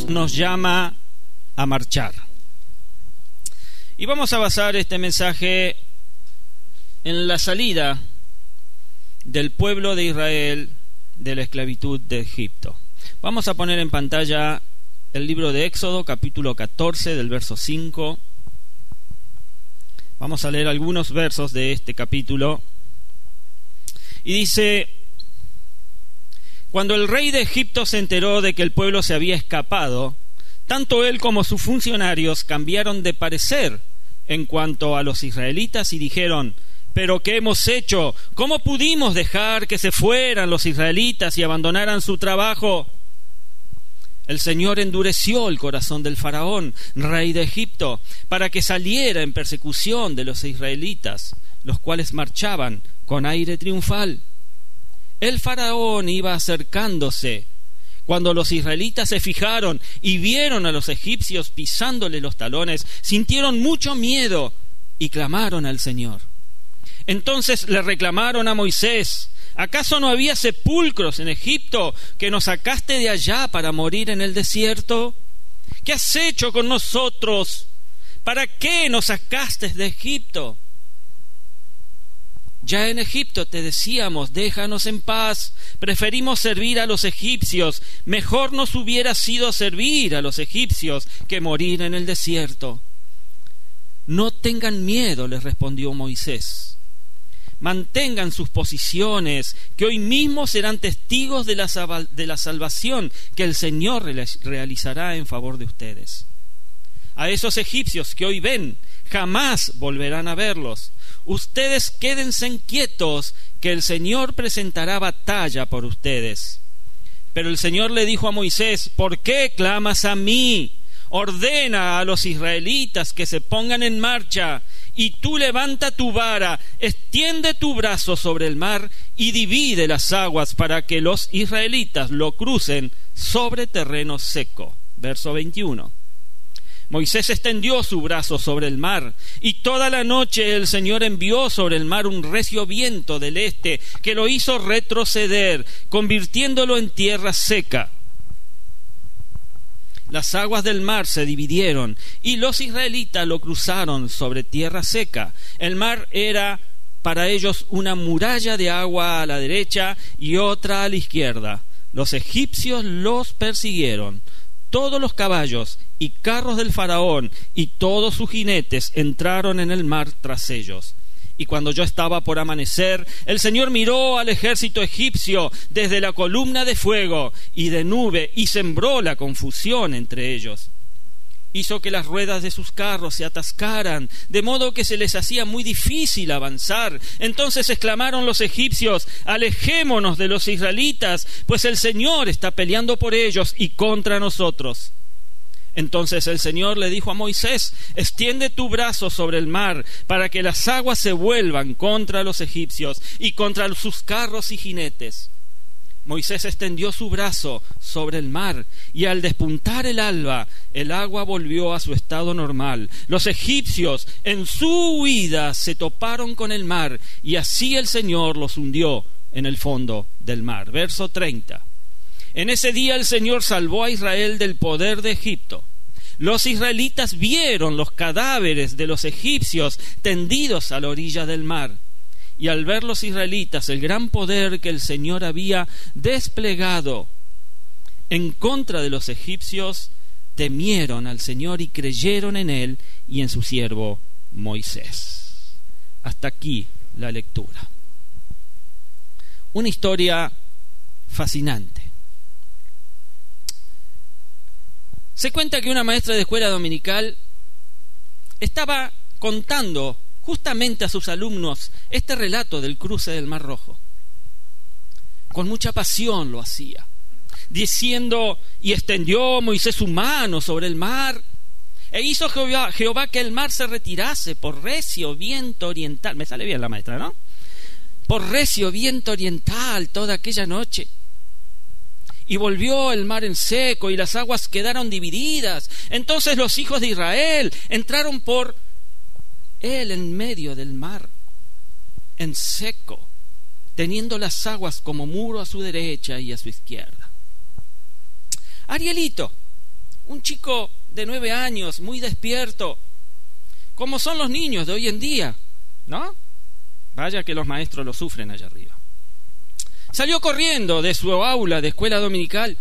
nos llama a marchar. Y vamos a basar este mensaje en la salida del pueblo de Israel de la esclavitud de Egipto. Vamos a poner en pantalla el libro de Éxodo, capítulo 14, del verso 5. Vamos a leer algunos versos de este capítulo. Y dice: cuando el rey de Egipto se enteró de que el pueblo se había escapado, tanto él como sus funcionarios cambiaron de parecer en cuanto a los israelitas y dijeron: ¿pero qué hemos hecho? ¿Cómo pudimos dejar que se fueran los israelitas y abandonaran su trabajo? El Señor endureció el corazón del faraón, rey de Egipto, para que saliera en persecución de los israelitas, los cuales marchaban con aire triunfal. El faraón iba acercándose. Cuando los israelitas se fijaron y vieron a los egipcios pisándole los talones, sintieron mucho miedo y clamaron al Señor. Entonces le reclamaron a Moisés: ¿acaso no había sepulcros en Egipto que nos sacaste de allá para morir en el desierto? ¿Qué has hecho con nosotros? ¿Para qué nos sacaste de Egipto? Ya en Egipto te decíamos: déjanos en paz, preferimos servir a los egipcios, mejor nos hubiera sido servir a los egipcios que morir en el desierto. No tengan miedo, les respondió Moisés. Mantengan sus posiciones, que hoy mismo serán testigos de la salvación que el Señor realizará en favor de ustedes. A esos egipcios que hoy ven, jamás volverán a verlos. Ustedes quédense quietos, que el Señor presentará batalla por ustedes. Pero el Señor le dijo a Moisés: ¿por qué clamas a mí? Ordena a los israelitas que se pongan en marcha, y tú levanta tu vara, extiende tu brazo sobre el mar y divide las aguas para que los israelitas lo crucen sobre terreno seco. Verso 21. Moisés extendió su brazo sobre el mar, y toda la noche el Señor envió sobre el mar un recio viento del este que lo hizo retroceder, convirtiéndolo en tierra seca. Las aguas del mar se dividieron y los israelitas lo cruzaron sobre tierra seca. El mar era para ellos una muralla de agua a la derecha y otra a la izquierda. Los egipcios los persiguieron. Todos los caballos y carros del faraón y todos sus jinetes entraron en el mar tras ellos. Y cuando ya estaba por amanecer, el Señor miró al ejército egipcio desde la columna de fuego y de nube y sembró la confusión entre ellos. Hizo que las ruedas de sus carros se atascaran, de modo que se les hacía muy difícil avanzar. Entonces exclamaron los egipcios: alejémonos de los israelitas, pues el Señor está peleando por ellos y contra nosotros. Entonces el Señor le dijo a Moisés: extiende tu brazo sobre el mar, para que las aguas se vuelvan contra los egipcios y contra sus carros y jinetes. Moisés extendió su brazo sobre el mar, y al despuntar el alba, el agua volvió a su estado normal. Los egipcios, en su huida, se toparon con el mar, y así el Señor los hundió en el fondo del mar. Verso 30. En ese día el Señor salvó a Israel del poder de Egipto. Los israelitas vieron los cadáveres de los egipcios tendidos a la orilla del mar. Y al ver los israelitas el gran poder que el Señor había desplegado en contra de los egipcios, temieron al Señor y creyeron en Él y en su siervo Moisés. Hasta aquí la lectura. Una historia fascinante. Se cuenta que una maestra de escuela dominical estaba contando justamente a sus alumnos este relato del cruce del Mar Rojo. Con mucha pasión lo hacía, diciendo: y extendió Moisés su mano sobre el mar, e hizo Jehová que el mar se retirase por recio viento oriental. Me sale bien la maestra, ¿no? Por recio viento oriental toda aquella noche. Y volvió el mar en seco, y las aguas quedaron divididas. Entonces los hijos de Israel entraron por él en medio del mar, en seco, teniendo las aguas como muro a su derecha y a su izquierda. Arielito, un chico de 9 años, muy despierto, como son los niños de hoy en día, ¿no? Vaya que los maestros lo sufren allá arriba. Salió corriendo de su aula de escuela dominical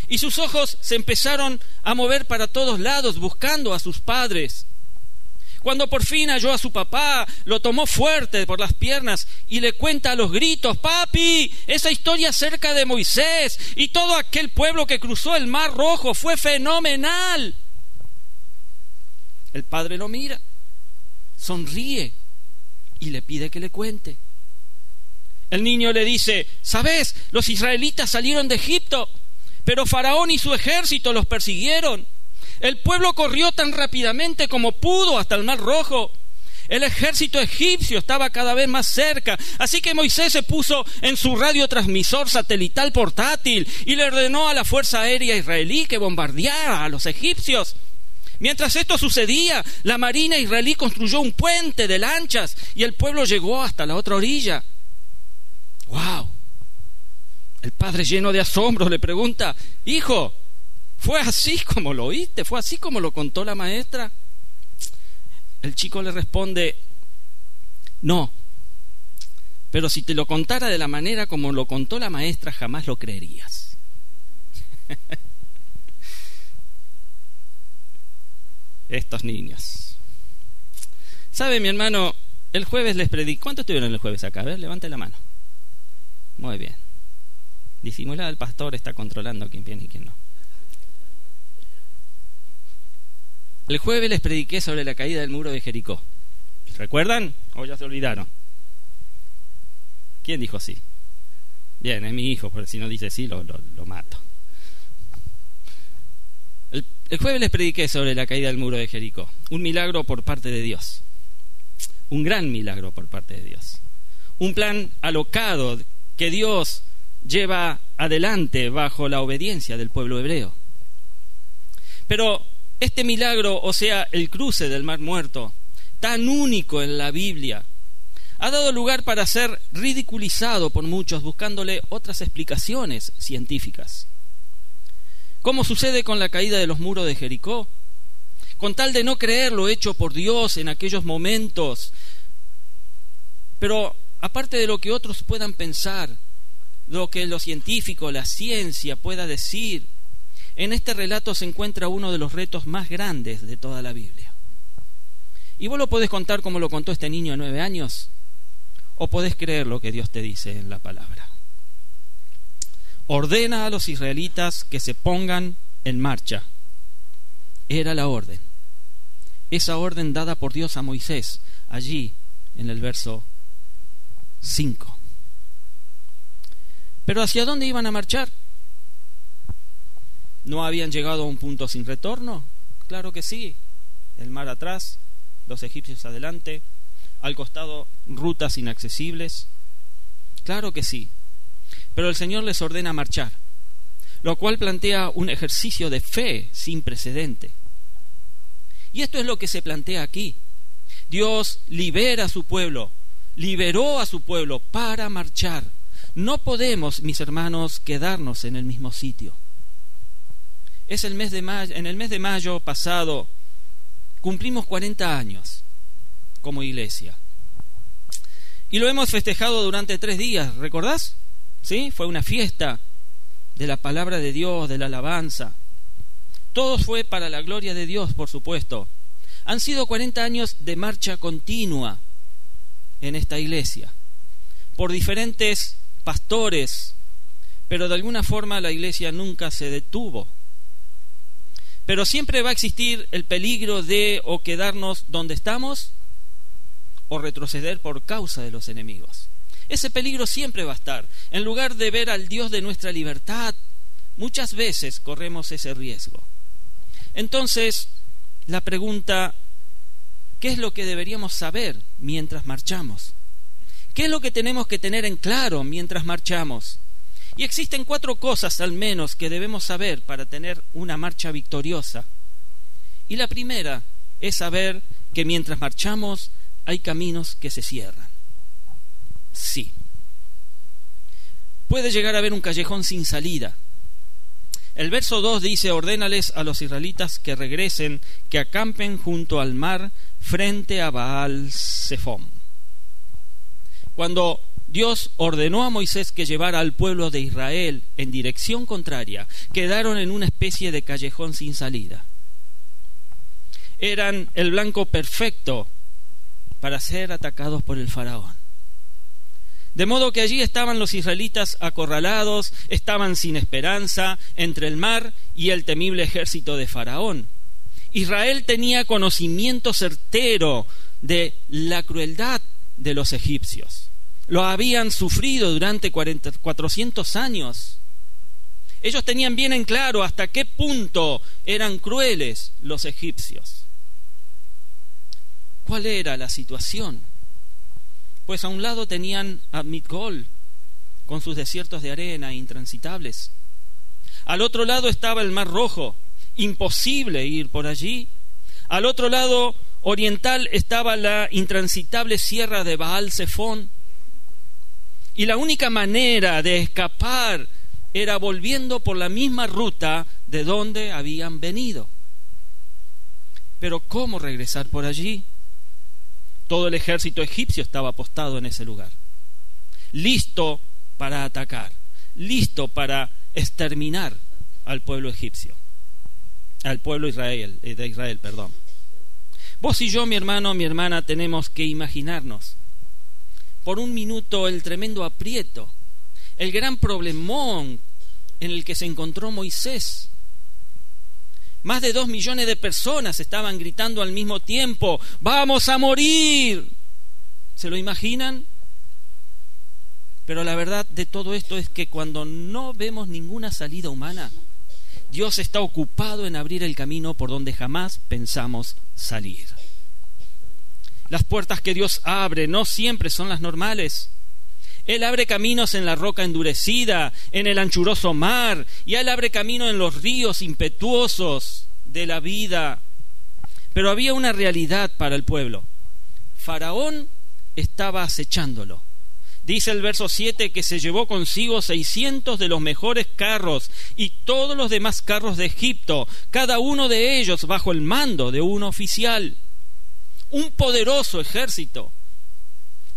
y sus ojos se empezaron a mover para todos lados buscando a sus padres. Cuando por fin halló a su papá, lo tomó fuerte por las piernas y le cuenta a los gritos: «Papi, esa historia acerca de Moisés y todo aquel pueblo que cruzó el Mar Rojo fue fenomenal». El padre lo mira, sonríe y le pide que le cuente. El niño le dice: «¿Sabes? Los israelitas salieron de Egipto, pero Faraón y su ejército los persiguieron. El pueblo corrió tan rápidamente como pudo hasta el Mar Rojo. El ejército egipcio estaba cada vez más cerca, así que Moisés se puso en su radiotransmisor satelital portátil y le ordenó a la Fuerza Aérea Israelí que bombardeara a los egipcios. Mientras esto sucedía, la marina israelí construyó un puente de lanchas y el pueblo llegó hasta la otra orilla». ¡Wow! El padre, lleno de asombro, le pregunta: «Hijo, ¿fue así como lo oíste? ¿Fue así como lo contó la maestra?». El chico le responde: «No, pero si te lo contara de la manera como lo contó la maestra, jamás lo creerías». Estos niños. ¿Sabe, mi hermano? El jueves les prediqué. ¿Cuántos estuvieron el jueves acá? A ver, levante la mano. Muy bien. Disimulada, el pastor está controlando quién viene y quién no. El jueves les prediqué sobre la caída del muro de Jericó. ¿Recuerdan? ¿O ya se olvidaron? ¿Quién dijo sí? Bien, es mi hijo, porque si no dice sí, lo mato. El jueves les prediqué sobre la caída del muro de Jericó. Un milagro por parte de Dios. Un gran milagro por parte de Dios. Un plan alocado que Dios lleva adelante bajo la obediencia del pueblo hebreo. Pero este milagro, o sea, el cruce del Mar Muerto, tan único en la Biblia, ha dado lugar para ser ridiculizado por muchos buscándole otras explicaciones científicas. ¿Cómo sucede con la caída de los muros de Jericó? Con tal de no creer lo hecho por Dios en aquellos momentos. Pero aparte de lo que otros puedan pensar, lo que los científicos, la ciencia pueda decir, en este relato se encuentra uno de los retos más grandes de toda la Biblia. Y vos lo podés contar como lo contó este niño de 9 años, o podés creer lo que Dios te dice en la palabra. Ordena a los israelitas que se pongan en marcha. Era la orden. Esa orden dada por Dios a Moisés, allí en el verso 5. Pero ¿hacia dónde iban a marchar? ¿No habían llegado a un punto sin retorno? Claro que sí. El mar atrás, los egipcios adelante, al costado rutas inaccesibles. Claro que sí. Pero el Señor les ordena marchar, lo cual plantea un ejercicio de fe sin precedente. Y esto es lo que se plantea aquí. Dios libera a su pueblo, liberó a su pueblo para marchar. No podemos, mis hermanos, quedarnos en el mismo sitio. Es el mes de mayo, en el mes de mayo pasado cumplimos 40 años como iglesia. Y lo hemos festejado durante 3 días, ¿recordás? ¿Sí? Fue una fiesta de la palabra de Dios, de la alabanza. Todo fue para la gloria de Dios, por supuesto. Han sido 40 años de marcha continua en esta iglesia, por diferentes pastores, pero de alguna forma la iglesia nunca se detuvo. Pero siempre va a existir el peligro de o quedarnos donde estamos o retroceder por causa de los enemigos. Ese peligro siempre va a estar. En lugar de ver al Dios de nuestra libertad, muchas veces corremos ese riesgo. Entonces, la pregunta: ¿qué es lo que deberíamos saber mientras marchamos? ¿Qué es lo que tenemos que tener en claro mientras marchamos? Y existen 4 cosas al menos que debemos saber para tener una marcha victoriosa. Y la primera es saber que mientras marchamos hay caminos que se cierran. Sí. Puede llegar a haber un callejón sin salida. El verso 2 dice: ordénales a los israelitas que regresen, que acampen junto al mar frente a Baal-Zephón. Cuando Dios ordenó a Moisés que llevara al pueblo de Israel en dirección contraria, quedaron en una especie de callejón sin salida. Eran el blanco perfecto para ser atacados por el faraón. De modo que allí estaban los israelitas acorralados, estaban sin esperanza entre el mar y el temible ejército de Faraón. Israel tenía conocimiento certero de la crueldad de los egipcios. Lo habían sufrido durante 400 años. Ellos tenían bien en claro hasta qué punto eran crueles los egipcios. ¿Cuál era la situación? Pues a un lado tenían a Migdol, con sus desiertos de arena intransitables. Al otro lado estaba el Mar Rojo, imposible ir por allí. Al otro lado oriental estaba la intransitable sierra de Baal-Zephón. Y la única manera de escapar era volviendo por la misma ruta de donde habían venido. Pero ¿cómo regresar por allí? Todo el ejército egipcio estaba apostado en ese lugar, listo para atacar, listo para exterminar al pueblo egipcio, al pueblo de Israel. Vos y yo, mi hermano, mi hermana, tenemos que imaginarnos por un minuto el tremendo aprieto, el gran problemón en el que se encontró Moisés. Más de 2 millones de personas estaban gritando al mismo tiempo: ¡vamos a morir! ¿Se lo imaginan? Pero la verdad de todo esto es que cuando no vemos ninguna salida humana, Dios está ocupado en abrir el camino por donde jamás pensamos salir. Las puertas que Dios abre no siempre son las normales. Él abre caminos en la roca endurecida, en el anchuroso mar, y Él abre camino en los ríos impetuosos de la vida. Pero había una realidad para el pueblo. Faraón estaba acechándolo. Dice el verso 7 que se llevó consigo 600 de los mejores carros y todos los demás carros de Egipto, cada uno de ellos bajo el mando de un oficial. Un poderoso ejército.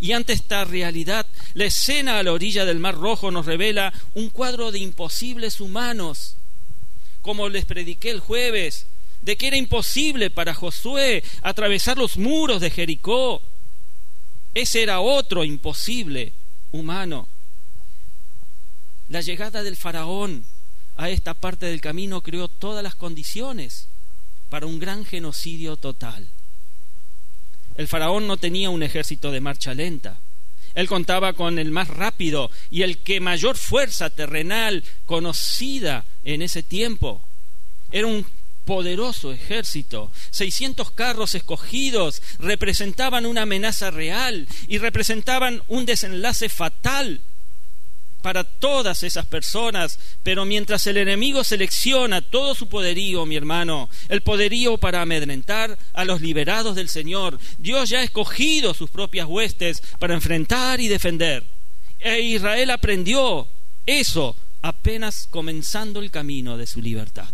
Y ante esta realidad, la escena a la orilla del Mar Rojo nos revela un cuadro de imposibles humanos. Como les prediqué el jueves, de que era imposible para Josué atravesar los muros de Jericó. Ese era otro imposible humano. La llegada del faraón a esta parte del camino creó todas las condiciones para un gran genocidio total. El faraón no tenía un ejército de marcha lenta. Él contaba con el más rápido y el que mayor fuerza terrenal conocida en ese tiempo. Era un poderoso ejército. 600 carros escogidos representaban una amenaza real y representaban un desenlace fatal para todas esas personas. Pero mientras el enemigo selecciona todo su poderío, mi hermano, el poderío para amedrentar a los liberados del Señor, Dios ya ha escogido sus propias huestes para enfrentar y defender. E Israel aprendió eso apenas comenzando el camino de su libertad.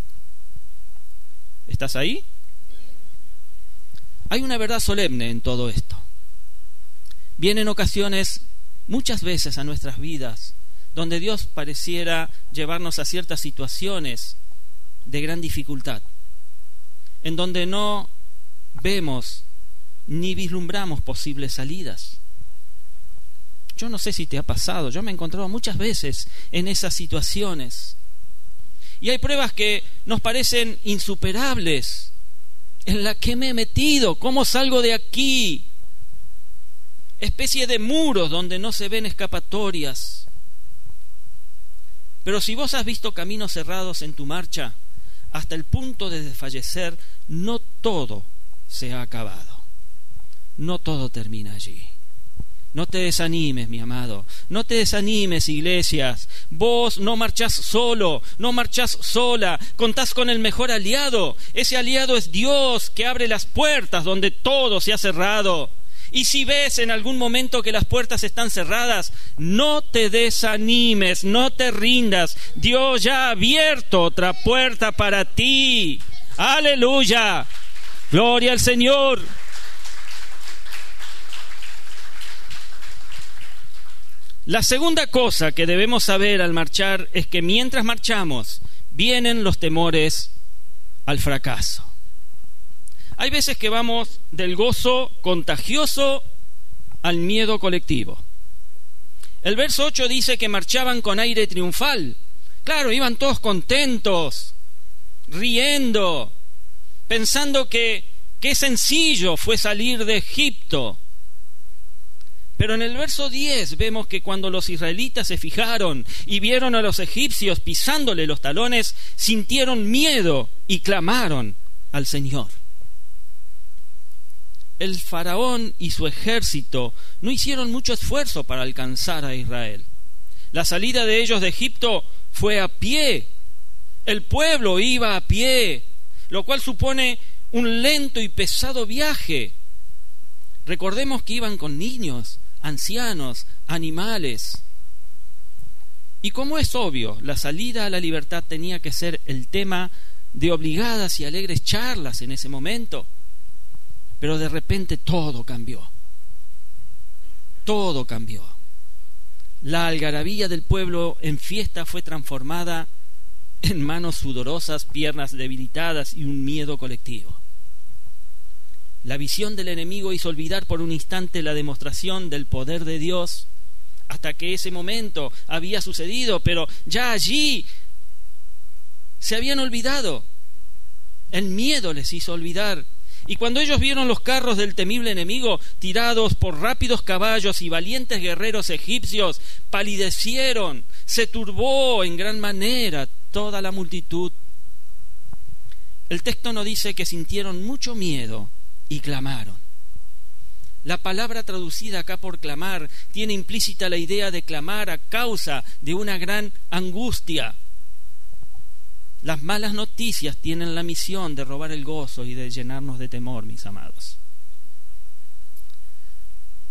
¿Estás ahí? Hay una verdad solemne en todo esto. Vienen ocasiones, muchas veces a nuestras vidas, donde Dios pareciera llevarnos a ciertas situaciones de gran dificultad, en donde no vemos ni vislumbramos posibles salidas. Yo no sé si te ha pasado, yo me he encontrado muchas veces en esas situaciones. Y hay pruebas que nos parecen insuperables. ¿En la que me he metido? ¿Cómo salgo de aquí? Especie de muros donde no se ven escapatorias. Pero si vos has visto caminos cerrados en tu marcha hasta el punto de desfallecer, no todo se ha acabado. No todo termina allí. No te desanimes, mi amado. No te desanimes, iglesias. Vos no marchás solo, no marchás sola. Contás con el mejor aliado. Ese aliado es Dios, que abre las puertas donde todo se ha cerrado. Y si ves en algún momento que las puertas están cerradas, no te desanimes, no te rindas. Dios ya ha abierto otra puerta para ti. ¡Aleluya! ¡Gloria al Señor! La segunda cosa que debemos saber al marchar es que mientras marchamos, vienen los temores al fracaso. Hay veces que vamos del gozo contagioso al miedo colectivo. El verso 8 dice que marchaban con aire triunfal. Claro, iban todos contentos, riendo, pensando que qué sencillo fue salir de Egipto. Pero en el verso 10 vemos que cuando los israelitas se fijaron y vieron a los egipcios pisándole los talones, sintieron miedo y clamaron al Señor. El faraón y su ejército no hicieron mucho esfuerzo para alcanzar a Israel. La salida de ellos de Egipto fue a pie. El pueblo iba a pie, lo cual supone un lento y pesado viaje. Recordemos que iban con niños, ancianos, animales. Y como es obvio, la salida a la libertad tenía que ser el tema de obligadas y alegres charlas en ese momento. Pero de repente todo cambió. Todo cambió. La algarabía del pueblo en fiesta fue transformada en manos sudorosas, piernas debilitadas y un miedo colectivo. La visión del enemigo hizo olvidar por un instante la demostración del poder de Dios hasta que ese momento había sucedido, pero ya allí se habían olvidado. El miedo les hizo olvidar. Y cuando ellos vieron los carros del temible enemigo tirados por rápidos caballos y valientes guerreros egipcios, palidecieron, se turbó en gran manera toda la multitud. El texto nos dice que sintieron mucho miedo y clamaron. La palabra traducida acá por clamar tiene implícita la idea de clamar a causa de una gran angustia. Las malas noticias tienen la misión de robar el gozo y de llenarnos de temor, mis amados.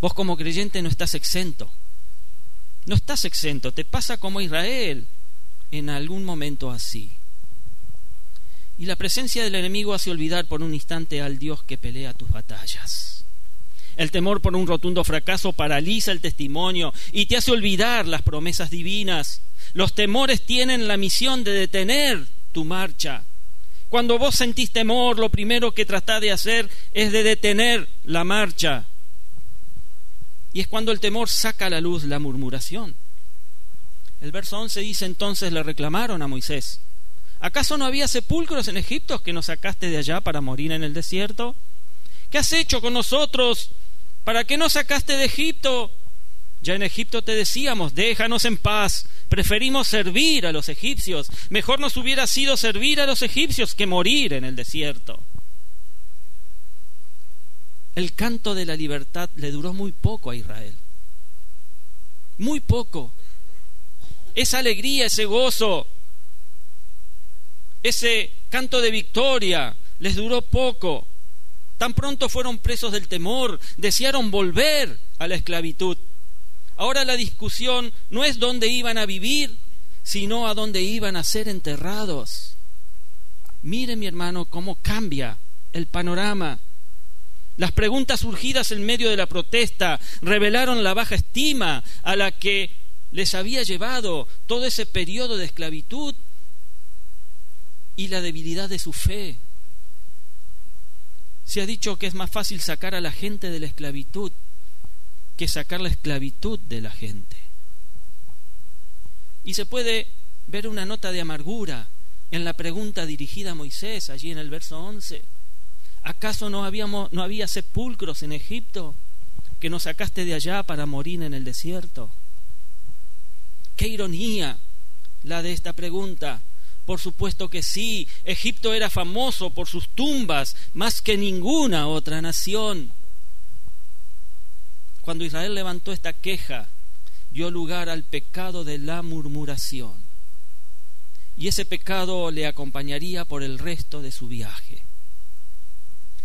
Vos como creyente no estás exento. No estás exento. Te pasa como Israel en algún momento así. Y la presencia del enemigo hace olvidar por un instante al Dios que pelea tus batallas. El temor por un rotundo fracaso paraliza el testimonio y te hace olvidar las promesas divinas. Los temores tienen la misión de detener tu marcha. Cuando vos sentís temor, lo primero que tratás de hacer es de detener la marcha. Y es cuando el temor saca a la luz la murmuración. El verso 11 dice: entonces le reclamaron a Moisés: ¿acaso no había sepulcros en Egipto que nos sacaste de allá para morir en el desierto? ¿Qué has hecho con nosotros? ¿Para qué nos sacaste de Egipto? Ya en Egipto te decíamos: déjanos en paz, preferimos servir a los egipcios. Mejor nos hubiera sido servir a los egipcios que morir en el desierto. El canto de la libertad le duró muy poco a Israel. Muy poco. Esa alegría, ese gozo, ese canto de victoria les duró poco. Tan pronto fueron presos del temor, desearon volver a la esclavitud. Ahora la discusión no es dónde iban a vivir, sino a dónde iban a ser enterrados. Mire, mi hermano, cómo cambia el panorama. Las preguntas surgidas en medio de la protesta revelaron la baja estima a la que les había llevado todo ese periodo de esclavitud y la debilidad de su fe. Se ha dicho que es más fácil sacar a la gente de la esclavitud que sacar la esclavitud de la gente. Y se puede ver una nota de amargura en la pregunta dirigida a Moisés, allí en el verso 11. ¿Acaso no había sepulcros en Egipto que nos sacaste de allá para morir en el desierto? ¡Qué ironía la de esta pregunta! Por supuesto que sí, Egipto era famoso por sus tumbas más que ninguna otra nación. Cuando Israel levantó esta queja, dio lugar al pecado de la murmuración. Y ese pecado le acompañaría por el resto de su viaje.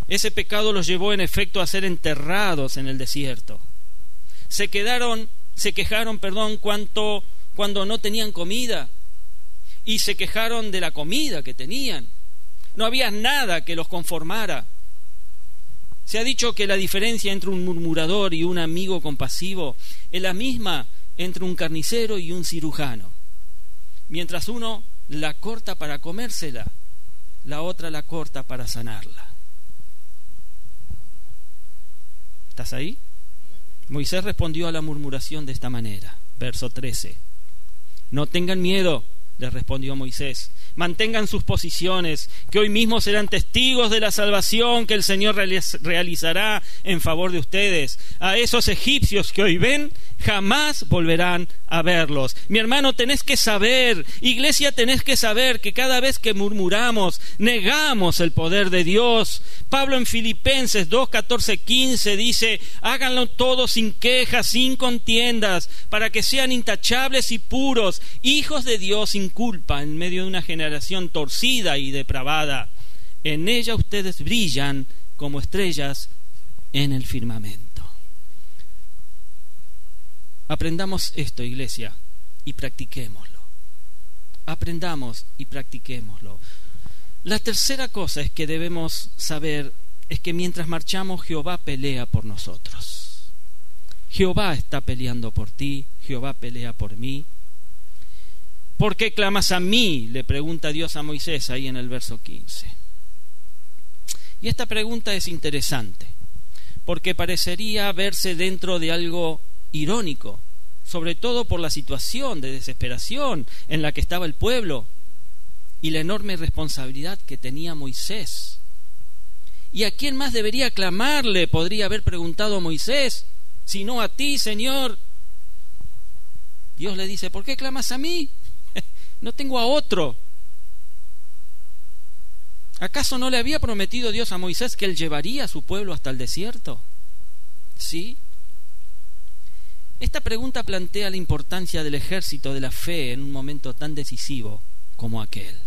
Ese pecado los llevó en efecto a ser enterrados en el desierto. Se quejaron, cuando no tenían comida, y se quejaron de la comida que tenían. No había nada que los conformara. Se ha dicho que la diferencia entre un murmurador y un amigo compasivo es la misma entre un carnicero y un cirujano. Mientras uno la corta para comérsela, la otra la corta para sanarla. ¿Estás ahí? Moisés respondió a la murmuración de esta manera. Verso 13. No tengan miedo, les respondió Moisés. Mantengan sus posiciones, que hoy mismo serán testigos de la salvación que el Señor realizará en favor de ustedes. A esos egipcios que hoy ven, jamás volverán a verlos. Mi hermano, tenés que saber, iglesia, tenés que saber que cada vez que murmuramos, negamos el poder de Dios. Pablo en Filipenses 2, 14, 15 dice: háganlo todo sin quejas, sin contiendas, para que sean intachables y puros, hijos de Dios sin culpa, en medio de una generación torcida y depravada. En ella ustedes brillan como estrellas en el firmamento. Aprendamos esto, iglesia, y practiquémoslo. Aprendamos y practiquémoslo. La tercera cosa es que debemos saber es que mientras marchamos, Jehová pelea por nosotros. Jehová está peleando por ti, Jehová pelea por mí. ¿Por qué clamas a mí?, le pregunta Dios a Moisés ahí en el verso 15. Y esta pregunta es interesante, porque parecería verse dentro de algo irónico, sobre todo por la situación de desesperación en la que estaba el pueblo y la enorme responsabilidad que tenía Moisés. ¿Y a quién más debería clamarle?, podría haber preguntado Moisés, si no a ti, Señor. Dios le dice: ¿por qué clamas a mí? No tengo a otro. ¿Acaso no le había prometido Dios a Moisés que él llevaría a su pueblo hasta el desierto? ¿Sí? Esta pregunta plantea la importancia del ejército de la fe en un momento tan decisivo como aquel.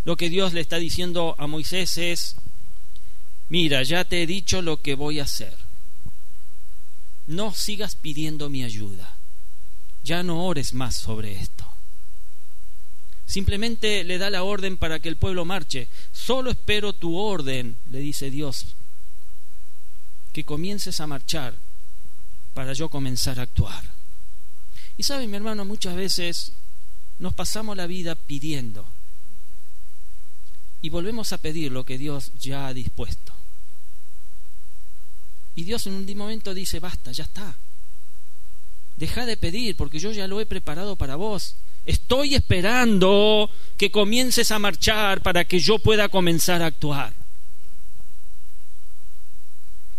Lo que Dios le está diciendo a Moisés es: mira, ya te he dicho lo que voy a hacer. No sigas pidiendo mi ayuda. Ya no ores más sobre esto. Simplemente le da la orden para que el pueblo marche. Solo espero tu orden, le dice Dios, que comiences a marchar para yo comenzar a actuar. Y saben, mi hermano, muchas veces nos pasamos la vida pidiendo y volvemos a pedir lo que Dios ya ha dispuesto. Y Dios en un momento dice: basta, ya está. Deja de pedir porque yo ya lo he preparado para vos. Estoy esperando que comiences a marchar para que yo pueda comenzar a actuar.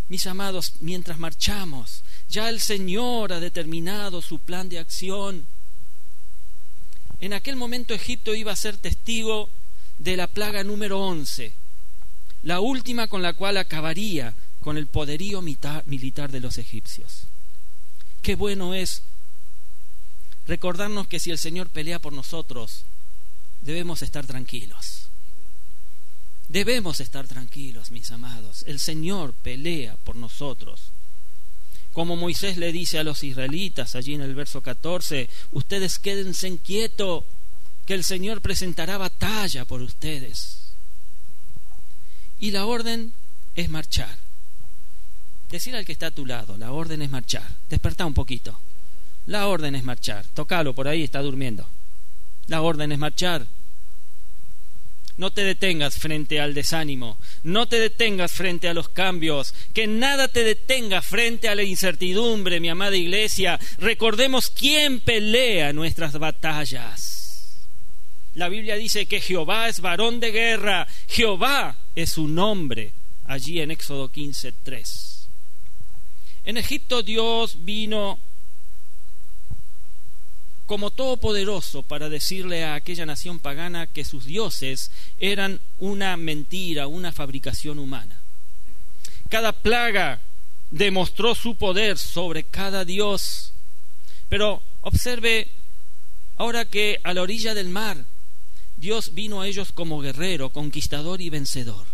Mis amados, mientras marchamos, ya el Señor ha determinado su plan de acción. En aquel momento Egipto iba a ser testigo de la plaga número 11, la última con la cual acabaría con el poderío militar de los egipcios. Qué bueno es recordarnos que si el Señor pelea por nosotros, debemos estar tranquilos. Debemos estar tranquilos, mis amados. El Señor pelea por nosotros. Como Moisés le dice a los israelitas allí en el verso 14: ustedes quédense quietos, que el Señor presentará batalla por ustedes. Y la orden es marchar. Decir al que está a tu lado: la orden es marchar. Despertá un poquito. La orden es marchar. Tócalo por ahí, está durmiendo. La orden es marchar. No te detengas frente al desánimo. No te detengas frente a los cambios. Que nada te detenga frente a la incertidumbre, mi amada iglesia. Recordemos quién pelea nuestras batallas. La Biblia dice que Jehová es varón de guerra. Jehová es su nombre. Allí en Éxodo 15:3. En Egipto Dios vino como todopoderoso para decirle a aquella nación pagana que sus dioses eran una mentira, una fabricación humana. Cada plaga demostró su poder sobre cada dios. Pero observe ahora que a la orilla del mar Dios vino a ellos como guerrero, conquistador y vencedor.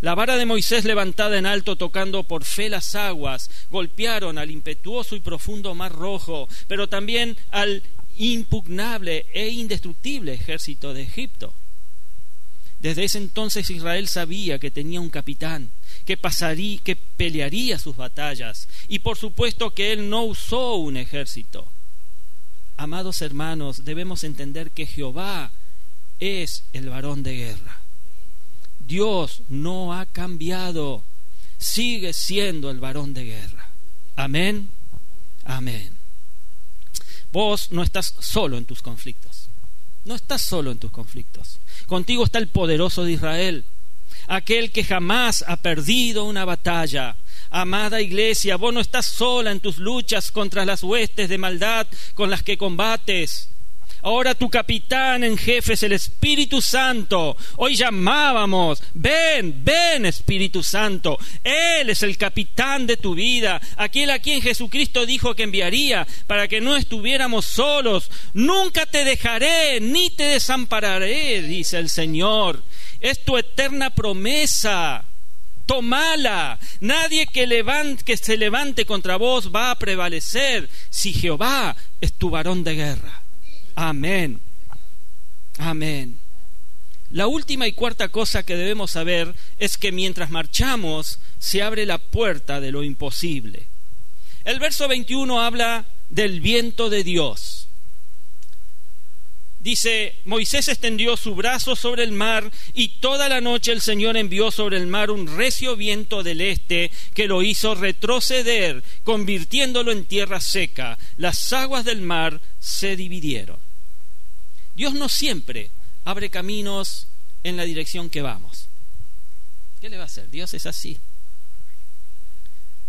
La vara de Moisés levantada en alto, tocando por fe las aguas, golpearon al impetuoso y profundo mar Rojo, pero también al impugnable e indestructible ejército de Egipto. Desde ese entonces Israel sabía que tenía un capitán, que pelearía sus batallas, y por supuesto que él no usó un ejército. Amados hermanos, debemos entender que Jehová es el varón de guerra. Dios no ha cambiado, sigue siendo el varón de guerra. Amén, amén. Vos no estás solo en tus conflictos. No estás solo en tus conflictos. Contigo está el poderoso de Israel, aquel que jamás ha perdido una batalla. Amada iglesia, vos no estás sola en tus luchas contra las huestes de maldad con las que combates. Ahora tu capitán en jefe es el Espíritu Santo. Hoy llamábamos: ven, ven Espíritu Santo. Él es el capitán de tu vida, aquel a quien Jesucristo dijo que enviaría para que no estuviéramos solos. Nunca te dejaré ni te desampararé, dice el Señor. Es tu eterna promesa. Tómala. Nadie que se levante contra vos va a prevalecer si Jehová es tu varón de guerra. Amén, amén. La última y cuarta cosa que debemos saber es que mientras marchamos se abre la puerta de lo imposible. El verso 21 habla del viento de Dios. Dice: Moisés extendió su brazo sobre el mar, y toda la noche el Señor envió sobre el mar un recio viento del este que lo hizo retroceder, convirtiéndolo en tierra seca. Las aguas del mar se dividieron. Dios no siempre abre caminos en la dirección que vamos. ¿Qué le va a hacer? Dios es así.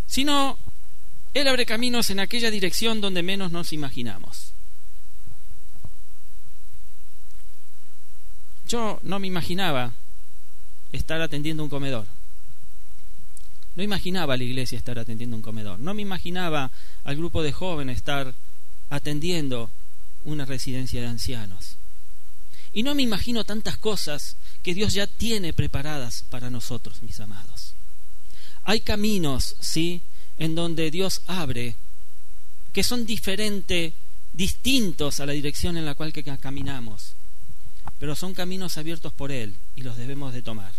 Sino, Él abre caminos en aquella dirección donde menos nos imaginamos. Yo no me imaginaba estar atendiendo un comedor. No imaginaba a la iglesia estar atendiendo un comedor. No me imaginaba al grupo de jóvenes estar atendiendo una residencia de ancianos. Y no me imagino tantas cosas que Dios ya tiene preparadas para nosotros, mis amados. Hay caminos, ¿sí?, en donde Dios abre, que son distintos a la dirección en la cual caminamos, pero son caminos abiertos por Él y los debemos de tomar.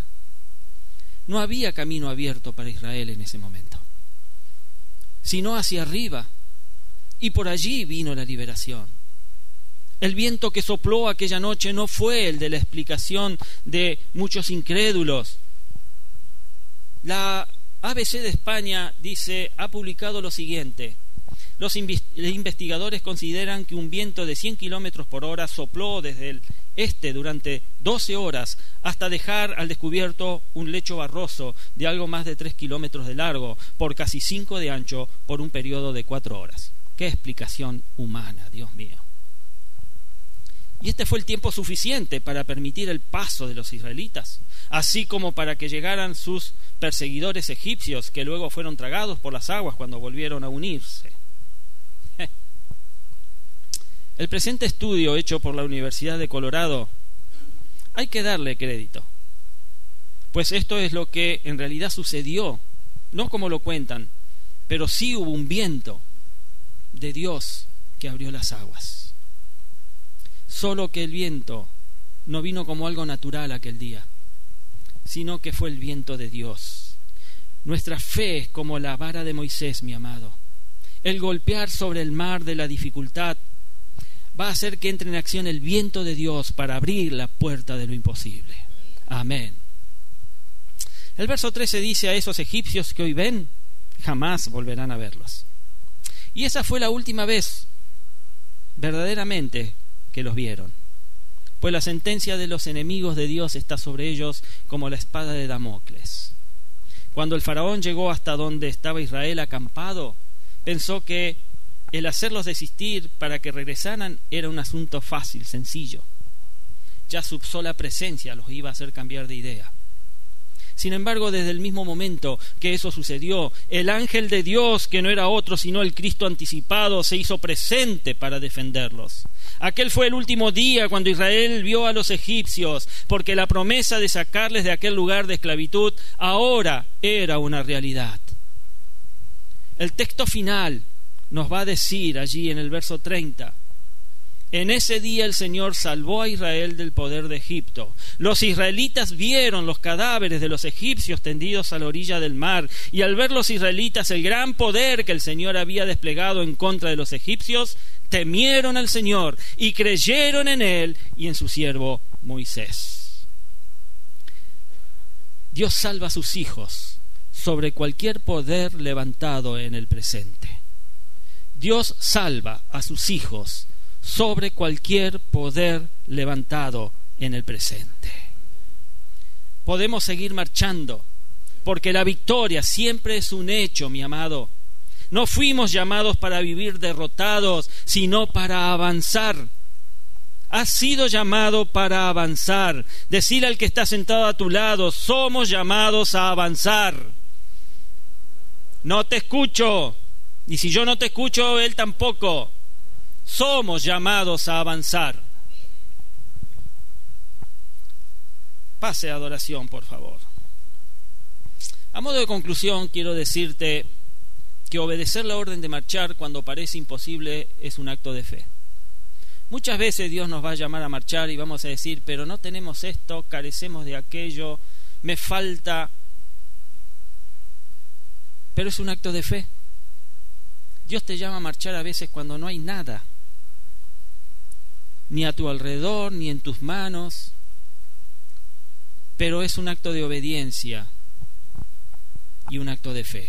No había camino abierto para Israel en ese momento, sino hacia arriba, y por allí vino la liberación. El viento que sopló aquella noche no fue el de la explicación de muchos incrédulos. La ABC de España ha publicado lo siguiente: los investigadores consideran que un viento de 100 kilómetros por hora sopló desde el este durante 12 horas hasta dejar al descubierto un lecho barroso de algo más de 3 kilómetros de largo por casi 5 de ancho por un periodo de 4 horas. ¡Qué explicación humana, Dios mío! Y este fue el tiempo suficiente para permitir el paso de los israelitas, así como para que llegaran sus perseguidores egipcios, que luego fueron tragados por las aguas cuando volvieron a unirse. El presente estudio hecho por la Universidad de Colorado hay que darle crédito, pues esto es lo que en realidad sucedió, no como lo cuentan, pero sí hubo un viento de Dios que abrió las aguas. Solo que el viento no vino como algo natural aquel día, sino que fue el viento de Dios. Nuestra fe es como la vara de Moisés, mi amado. El golpear sobre el mar de la dificultad va a hacer que entre en acción el viento de Dios para abrir la puerta de lo imposible. Amén. El verso 13 dice: a esos egipcios que hoy ven, jamás volverán a verlos. Y esa fue la última vez verdaderamente que los vieron, pues la sentencia de los enemigos de Dios está sobre ellos como la espada de Damocles. Cuando el faraón llegó hasta donde estaba Israel acampado, pensó que el hacerlos desistir para que regresaran era un asunto fácil, sencillo. Ya su sola presencia los iba a hacer cambiar de idea. Sin embargo, desde el mismo momento que eso sucedió, el ángel de Dios, que no era otro sino el Cristo anticipado, se hizo presente para defenderlos. Aquel fue el último día cuando Israel vio a los egipcios, porque la promesa de sacarles de aquel lugar de esclavitud ahora era una realidad. El texto final nos va a decir allí en el verso 30: en ese día el Señor salvó a Israel del poder de Egipto. Los israelitas vieron los cadáveres de los egipcios tendidos a la orilla del mar, y al ver los israelitas el gran poder que el Señor había desplegado en contra de los egipcios, temieron al Señor y creyeron en Él y en su siervo Moisés. Dios salva a sus hijos sobre cualquier poder levantado en el presente. Dios salva a sus hijos sobre cualquier poder levantado en el presente. Podemos seguir marchando, porque la victoria siempre es un hecho, mi amado. No fuimos llamados para vivir derrotados, sino para avanzar. Has sido llamado para avanzar. Decile al que está sentado a tu lado: somos llamados a avanzar. No te escucho, y si yo no te escucho, él tampoco. Somos llamados a avanzar. Pase a adoración, por favor. A modo de conclusión, quiero decirte que obedecer la orden de marchar cuando parece imposible es un acto de fe. Muchas veces Dios nos va a llamar a marchar y vamos a decir: pero no tenemos esto, carecemos de aquello, me falta. Pero es un acto de fe. Dios te llama a marchar a veces cuando no hay nada, ni a tu alrededor, ni en tus manos, pero es un acto de obediencia y un acto de fe.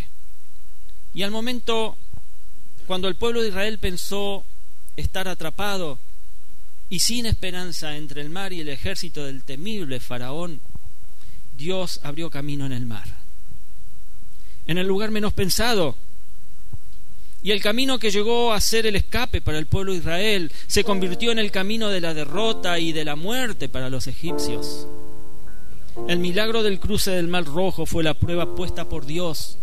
Y al momento, cuando el pueblo de Israel pensó estar atrapado y sin esperanza entre el mar y el ejército del temible faraón, Dios abrió camino en el mar, en el lugar menos pensado. Y el camino que llegó a ser el escape para el pueblo de Israel se convirtió en el camino de la derrota y de la muerte para los egipcios. El milagro del cruce del Mar Rojo fue la prueba puesta por Dios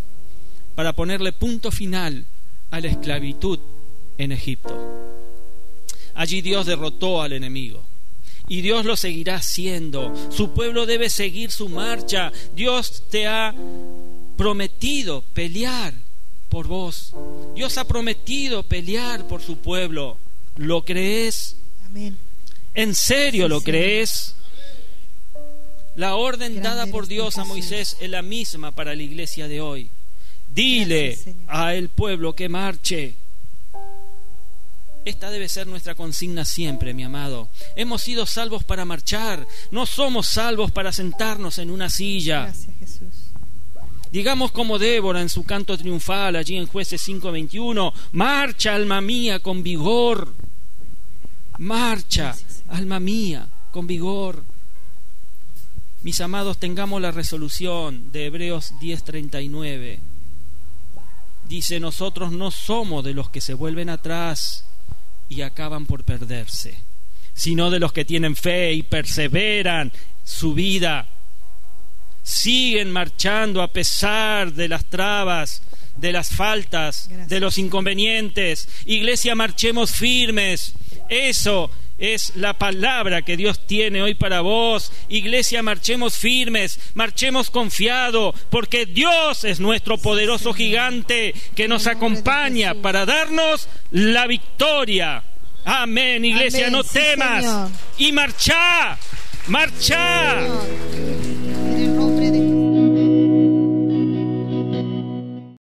para ponerle punto final a la esclavitud en Egipto. Allí Dios derrotó al enemigo, y Dios lo seguirá haciendo. Su pueblo debe seguir su marcha. Dios te ha prometido pelear por vos. Dios ha prometido pelear por su pueblo. ¿Lo crees? Amén. ¿En serio lo crees? La orden dada por Dios a Moisés es la misma para la iglesia de hoy. Dile al pueblo que marche. Esta debe ser nuestra consigna siempre, mi amado. Hemos sido salvos para marchar. No somos salvos para sentarnos en una silla. Gracias, Jesús. Digamos como Débora en su canto triunfal allí en Jueces 5:21: marcha, alma mía, con vigor. Marcha, alma mía, con vigor. Mis amados, tengamos la resolución de Hebreos 10:39. Dice: nosotros no somos de los que se vuelven atrás y acaban por perderse, sino de los que tienen fe y perseveran su vida. Siguen marchando a pesar de las trabas, de las faltas, de los inconvenientes. Iglesia, marchemos firmes. Eso es la palabra que Dios tiene hoy para vos. Iglesia, marchemos firmes, marchemos confiado, porque Dios es nuestro poderoso gigante que nos acompaña para darnos la victoria. Amén, iglesia. Amén. No temas, Señor. Y marchá.